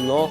9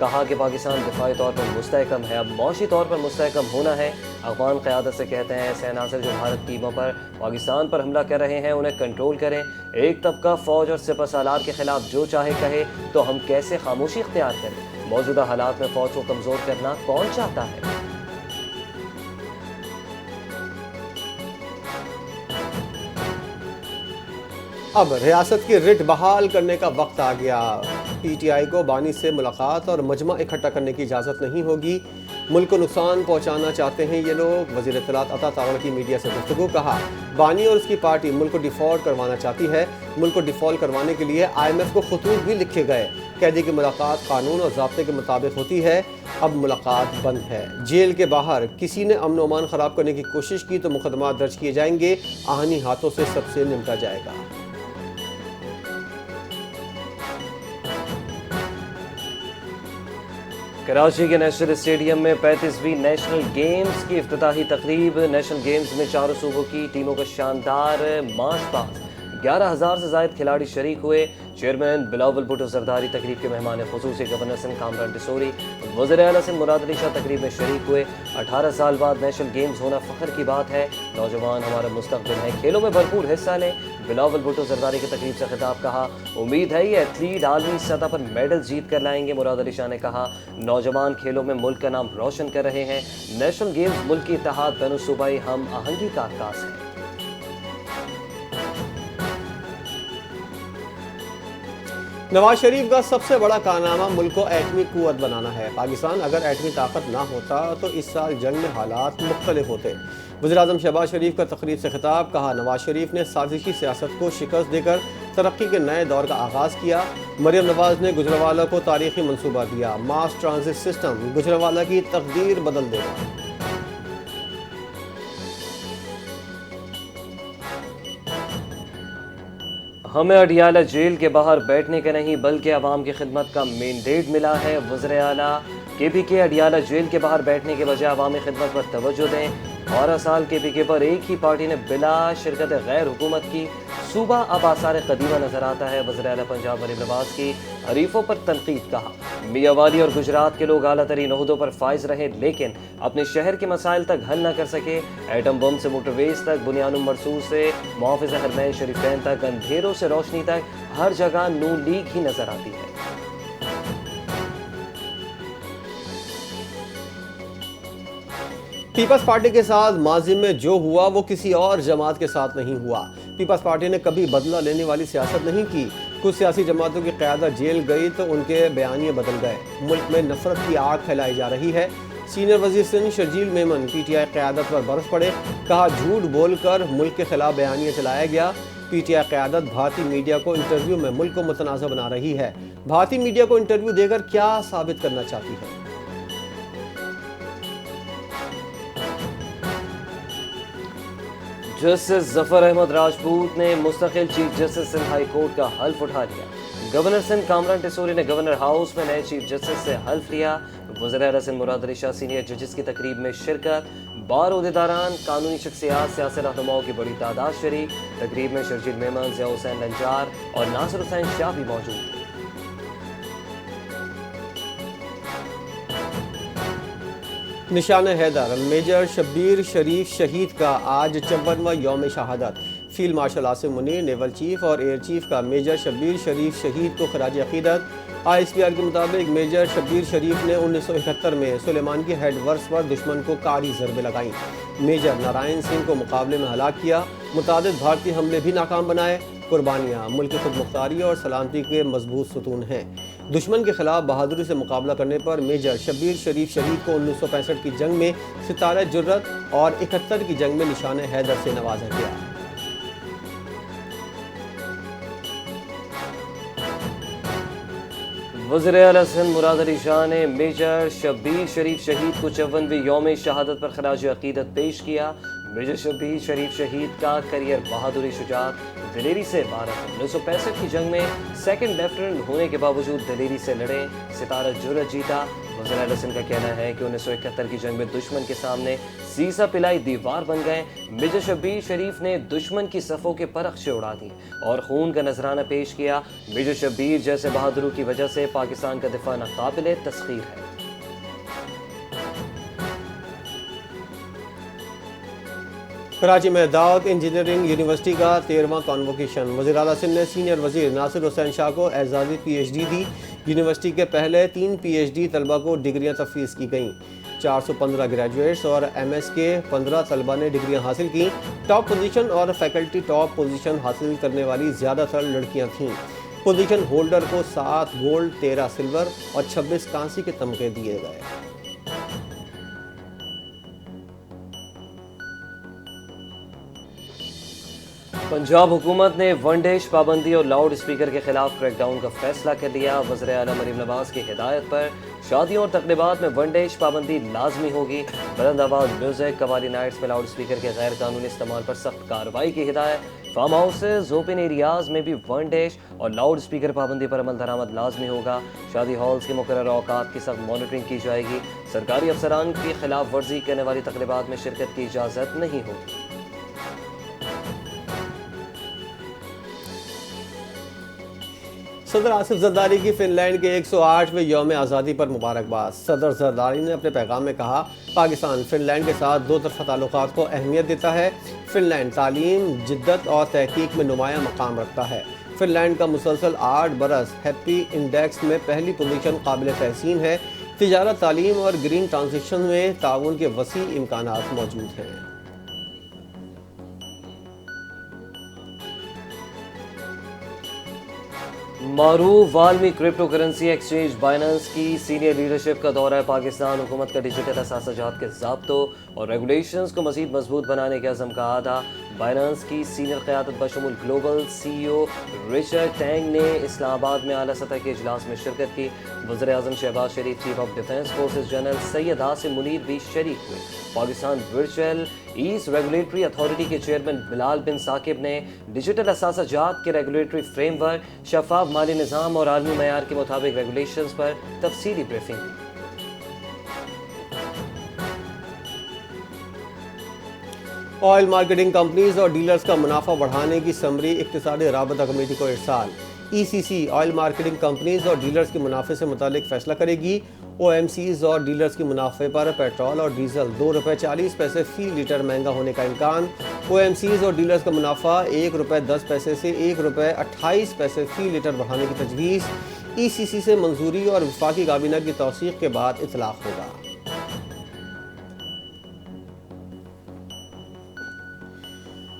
کہا کہ پاکستان دفاعی طور پر مستحکم ہے، اب معاشی طور پر مستحکم ہونا ہے۔ افغان قیادت سے کہتے ہیں ایسے عناصر جو بھارت ٹیموں پر پاکستان پر حملہ کر رہے ہیں انہیں کنٹرول کریں۔ ایک طبقہ فوج اور سپہ سالار کے خلاف جو چاہے کہے تو ہم کیسے خاموشی اختیار کریں؟ موجودہ حالات میں فوج کو کمزور کرنا کون چاہتا ہے؟ اب ریاست کی رٹ بحال کرنے کا وقت آ گیا۔ پی ٹی آئی کو بانی سے ملاقات اور مجمع اکٹھا کرنے کی اجازت نہیں ہوگی۔ ملک کو نقصان پہنچانا چاہتے ہیں یہ لوگ۔ وزیر اطلاعات عطا تاور کی میڈیا سے گفتگو، کہا بانی اور اس کی پارٹی ملک کو ڈیفالٹ کروانا چاہتی ہے۔ ملک کو ڈیفالٹ کروانے کے لیے IMF کو خطوط بھی لکھے گئے۔ قیدی کی ملاقات قانون اور ضابطے کے مطابق ہوتی ہے، اب ملاقات بند ہے۔ جیل کے باہر کسی نے امن و امان خراب کرنے کی کوشش کی تو مقدمات درج کیے جائیں گے، آہنی ہاتھوں سے سب سے نمٹا جائے گا۔ کراچی کے نیشنل اسٹیڈیم میں 35ویں نیشنل گیمز کی افتتاحی تقریب۔ نیشنل گیمز میں چاروں صوبوں کی ٹیموں کا شاندار مارچ پاسٹ، 11,000 سے زائد کھلاڑی شریک ہوئے۔ چیئرمین بلاول بھٹو زرداری تقریب کے مہمان خصوصی، گورنر سندھ کامران ٹسوری، وزیر اعلیٰ سندھ مراد علی شاہ تقریب میں شریک ہوئے۔ 18 سال بعد نیشنل گیمز ہونا فخر کی بات ہے، نوجوان ہمارا مستقبل ہیں، کھیلوں میں بھرپور حصہ لیں۔ بلاول بھٹو زرداری کی تقریب سے خطاب، کہا امید ہے یہ ایتھلیٹ عالمی سطح پر میڈل جیت کر لائیں گے۔ مراد علی شاہ نے کہا نوجوان کھیلوں میں ملک کا نام روشن کر رہے ہیں، نیشنل گیمز ملک کی اتحاد، بین الصوبائی ہم آہنگی کا عکاس ہے۔ نواز شریف کا سب سے بڑا کارنامہ ملک کو ایٹمی قوت بنانا ہے۔ پاکستان اگر ایٹمی طاقت نہ ہوتا تو اس سال جنگ میں حالات مختلف ہوتے۔ وزیراعظم شہباز شریف کا تقریب سے خطاب، کہا نواز شریف نے سازشی سیاست کو شکست دے کر ترقی کے نئے دور کا آغاز کیا۔ مریم نواز نے گجرانوالہ کو تاریخی منصوبہ دیا، ماس ٹرانزٹ سسٹم گجرانوالہ کی تقدیر بدل دے گا۔ ہمیں اڈیالہ جیل کے باہر بیٹھنے کا نہیں بلکہ عوام کی خدمت کا مینڈیٹ ملا ہے۔ وزیر اعلیٰ KPK اڈیالہ جیل کے باہر بیٹھنے کے بجائے عوامی خدمت پر توجہ دیں۔ 12 سال KPK پر ایک ہی پارٹی نے بلا شرکت غیر حکومت کی، صوبہ اب آثار قدیمہ نظر آتا ہے۔ وزیر اعلیٰ پنجاب مریم نواز کی حریفوں پر تنقید، کہا میاں والی اور گجرات کے لوگ اعلیٰ ترین عہدوں پر فائز رہے لیکن اپنے شہر کے مسائل تک حل نہ کر سکے۔ ایٹم بم سے موٹر ویز تک، بنیان مرصوص سے محافظ حرمین شریفین تک، اندھیروں سے روشنی تک، ہر جگہ نون لیگ ہی نظر آتی ہے۔ پیپلز پارٹی کے ساتھ ماضی میں جو ہوا وہ کسی اور جماعت کے ساتھ نہیں ہوا۔ پیپلز پارٹی نے کبھی بدلہ لینے والی سیاست نہیں کی۔ کچھ سیاسی جماعتوں کی قیادت جیل گئی تو ان کے بیانیے بدل گئے۔ ملک میں نفرت کی آگ پھیلائی جا رہی ہے۔ سینئر وزیر سندھ شرجیل میمن PTI قیادت پر برس پڑے، کہا جھوٹ بول کر ملک کے خلاف بیانیے چلایا گیا۔ PTI قیادت بھارتی میڈیا کو انٹرویو میں ملک کو متنازع بنا رہی ہے۔ بھارتی میڈیا کو انٹرویو دے کر کیا ثابت کرنا چاہتی ہے؟ جسٹس ظفر احمد راجپوت نے مستقل chief justice Sindh high court کا حلف اٹھا لیا۔ گورنر سندھ کامران ٹسوری نے گورنر ہاؤس میں نئے چیف جسٹس سے حلف لیا۔ وزیر اعلیٰ سندھ مراد علی شاہ سینئر ججز کی تقریب میں شرکت، بار عہدیداران، قانونی شخصیات، سیاسی رہنماؤں کی بڑی تعداد شریک۔ تقریب میں شرجیل میمن، ضیاء حسین لنجار اور ناصر حسین شاہ بھی موجود تھے۔ نشان حیدر میجر شبیر شریف شہید کا آج 54واں یوم شہادت۔ Field marshal Asim Munir, naval chief اور ایئر چیف کا میجر شبیر شریف شہید کو خراج عقیدت۔ ISPR کے مطابق میجر شبیر شریف نے 1971 میں سلیمان کی ہیڈ ورکس پر دشمن کو کاری ضربیں لگائیں۔ میجر نارائن سنگھ کو مقابلے میں ہلاک کیا، متعدد بھارتی حملے بھی ناکام بنائے۔ قربانیاں ملک کی خود مختاری اور سلامتی کے مضبوط ستون ہیں۔ دشمن کے خلاف بہادری سے مقابلہ کرنے پر میجر شبیر شریف شہید کو 1965 کی جنگ میں ستارہ جرت اور 71 کی جنگ میں نشان حیدر سے نوازا گیا۔ وزیر اعلیٰ سندھ مراد علی شاہ نے میجر شبیر شریف شہید کو 54ویں یوم شہادت پر خراج عقیدت پیش کیا۔ میجر شبیر شریف شہید کا کیریئر بہادری، شجاعت، دلیری سے مارا تھا۔ 1965 کی جنگ میں سیکنڈ لیفٹیننٹ ہونے کے باوجود دلیری سے لڑے، ستارہ جرأت جیتا۔ وزیر اعلیٰ سندھ کا کہنا ہے کہ 1971 کی جنگ میں دشمن کے سامنے سیسا پلائی دیوار بن گئے۔ میجر شبیر شریف نے دشمن کی صفوں کے پرخچے اڑا دی اور خون کا نذرانہ پیش کیا۔ میجر شبیر جیسے بہادروں کی وجہ سے پاکستان کا دفاع ناقابل تسخیر ہے۔ کراچی میں داؤد انجینئرنگ یونیورسٹی کا 13واں کانووکیشن، وزیر اعلیٰ سندھ نے سینئر وزیر ناصر حسین شاہ کو اعزازی پی ایچ ڈی دی۔ یونیورسٹی کے پہلے 3 پی ایچ ڈی طلبہ کو ڈگریاں تفویض کی گئیں۔ 415 گریجویٹس اور ایم ایس کے 15 طلبہ نے ڈگریاں حاصل کی۔ ٹاپ پوزیشن اور فیکلٹی ٹاپ پوزیشن حاصل کرنے والی زیادہ تر لڑکیاں تھیں۔ پوزیشن ہولڈر کو 7 گولڈ، 13 سلور اور 26 کانسی کے تمغے دیے گئے۔ پنجاب حکومت نے ون ڈیش پابندی اور لاؤڈ اسپیکر کے خلاف کریک ڈاؤن کا فیصلہ کر لیا۔ وزیر اعلیٰ مریم نواز کی ہدایت پر شادیوں اور تقریبات میں ون ڈیش پابندی لازمی ہوگی۔ بلند آواز میوزک، قوالی نائٹس میں لاؤڈ اسپیکر کے غیر قانونی استعمال پر سخت کارروائی کی ہدایت۔ فارم ہاؤسز، اوپن ایریاز میں بھی ون ڈیش اور لاؤڈ اسپیکر پابندی پر عمل درآمد لازمی ہوگا۔ شادی ہالز کے مقررہ اوقات کی سخت مانیٹرنگ کی جائے گی۔ سرکاری افسران کی خلاف ورزی کرنے والی تقریبات میں شرکت کی اجازت نہیں ہوگی۔ صدر آصف زرداری کی فن لینڈ کے 108ویں یوم آزادی پر مبارکباد۔ صدر زرداری نے اپنے پیغام میں کہا، پاکستان فن لینڈ کے ساتھ دو طرفہ تعلقات کو اہمیت دیتا ہے۔ فن لینڈ تعلیم، جدت اور تحقیق میں نمایاں مقام رکھتا ہے۔ فن لینڈ کا مسلسل 8 برس ہیپی انڈیکس میں پہلی پوزیشن قابل تحسین ہے۔ تجارت، تعلیم اور گرین ٹرانزیشن میں تعاون کے وسیع امکانات موجود ہیں۔ معروف والمی کرپٹو کرنسی ایکسچینج بائننس کی سینئر لیڈرشپ کا دورہ پاکستان۔ حکومت کا ڈیجیٹل اثاثہ جات کے ضابطوں اور ریگولیشنز کو مزید مضبوط بنانے کے عزم کا اعادہ۔ بائننس کی سینئر قیادت بشمول گلوبل سی ای او رچرڈ ٹینگ نے اسلام آباد میں اعلیٰ سطح کے اجلاس میں شرکت کی۔ وزیر اعظم Shehbaz Sharif, chief of defence forces general Syed Asim Munir بھی شریک ہوئے۔ Pakistan virtual asset regulatory authority کے چیئرمین بلال بن ثاقب نے ڈیجیٹل اثاثہ جات کے ریگولیٹری فریم ورک، شفاف مالی نظام اور عالمی معیار کے مطابق ریگولیشنز پر تفصیلی بریفنگ دی۔ آئل مارکیٹنگ کمپنیز اور ڈیلرز کا منافع بڑھانے کی سمری اقتصادی رابطہ کمیٹی کو ارسال۔ ای سی سی آئل مارکیٹنگ کمپنیز اور ڈیلرز کے منافع سے متعلق فیصلہ کرے گی۔ او ایم سیز اور ڈیلرز کے منافع پر پیٹرول اور ڈیزل 2 روپے 40 پیسے فی لیٹر مہنگا ہونے کا امکان۔ او ایم سیز اور ڈیلرز کا منافع 1 روپے 10 پیسے سے 1 روپے 28 پیسے فی لیٹر بڑھانے کی تجویز۔ ای سی سی سے منظوری اور وفاقی کابینہ کی توثیق کے بعد اطلاق ہوگا۔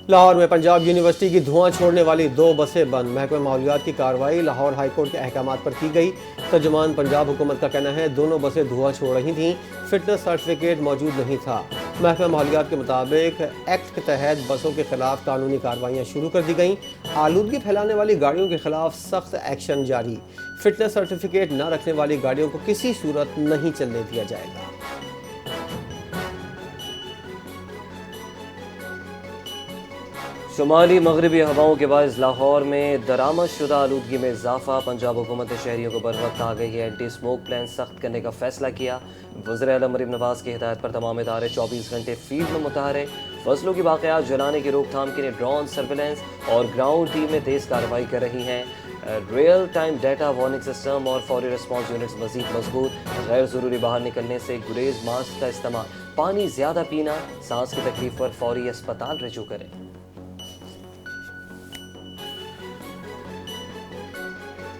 لاہور میں پنجاب یونیورسٹی کی دھواں چھوڑنے والی 2 بسیں بند۔ محکمہ ماحولیات کی کارروائی لاہور ہائی کورٹ کے احکامات پر کی گئی۔ ترجمان پنجاب حکومت کا کہنا ہے دونوں بسیں دھواں چھوڑ رہی تھیں، فٹنس سرٹیفکیٹ موجود نہیں تھا۔ محکمہ ماحولیات کے مطابق ایکٹ کے تحت بسوں کے خلاف قانونی کارروائیاں شروع کر دی گئیں۔ آلودگی پھیلانے والی گاڑیوں کے خلاف سخت ایکشن جاری۔ فٹنس سرٹیفکیٹ نہ رکھنے والی گاڑیوں کو کسی صورت نہیں چلنے دیا جائے گا۔ شمالی مغربی ہواؤں کے باعث لاہور میں درآمد شدہ آلودگی میں اضافہ۔ پنجاب حکومت نے شہریوں کو بروقت آگہی اینٹی اسموک پلان سخت کرنے کا فیصلہ کیا۔ وزیر اعلیٰ مریم نواز کی ہدایت پر تمام ادارے 24 گھنٹے فیلڈ میں متحرک۔ فصلوں کی باقیات جلانے کی روک تھام کے لیے ڈرون سرویلنس اور گراؤنڈ ٹیمیں تیز کارروائی کر رہی ہیں۔ Real time data warning system اور فوری ریسپانس یونٹس مزید مضبوط۔ غیر ضروری باہر نکلنے سے گریز ماسک کا استعمال، پانی زیادہ پینا، سانس کی تکلیف پر فوری اسپتال رجوع کریں۔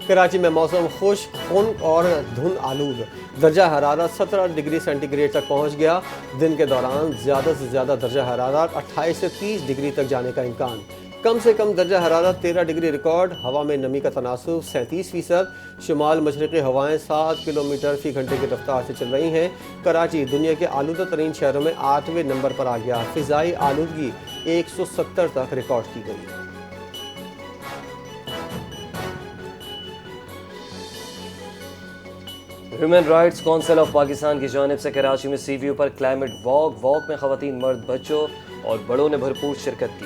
کراچی میں موسم خشک، خنک اور دھند آلود۔ درجہ حرارت 17 ڈگری سینٹی گریڈ تک پہنچ گیا۔ دن کے دوران زیادہ سے زیادہ درجہ حرارت 28 سے 30 ڈگری تک جانے کا امکان۔ کم سے کم درجہ حرارت 13 ڈگری ریکارڈ۔ ہوا میں نمی کا تناسب 37%۔ شمال مشرقی ہوائیں 7 کلومیٹر فی گھنٹے کی رفتار سے چل رہی ہیں۔ کراچی دنیا کے آلودہ ترین شہروں میں 8ویں نمبر پر آ گیا۔ فضائی آلودگی 170 تک ریکارڈ کی گئی۔ Human rights council of Pakistan کی جانب سے کراچی میں سی ویو پر کلائمیٹ واک میں خواتین، مرد، بچوں اور بڑوں نے بھرپور شرکت کی۔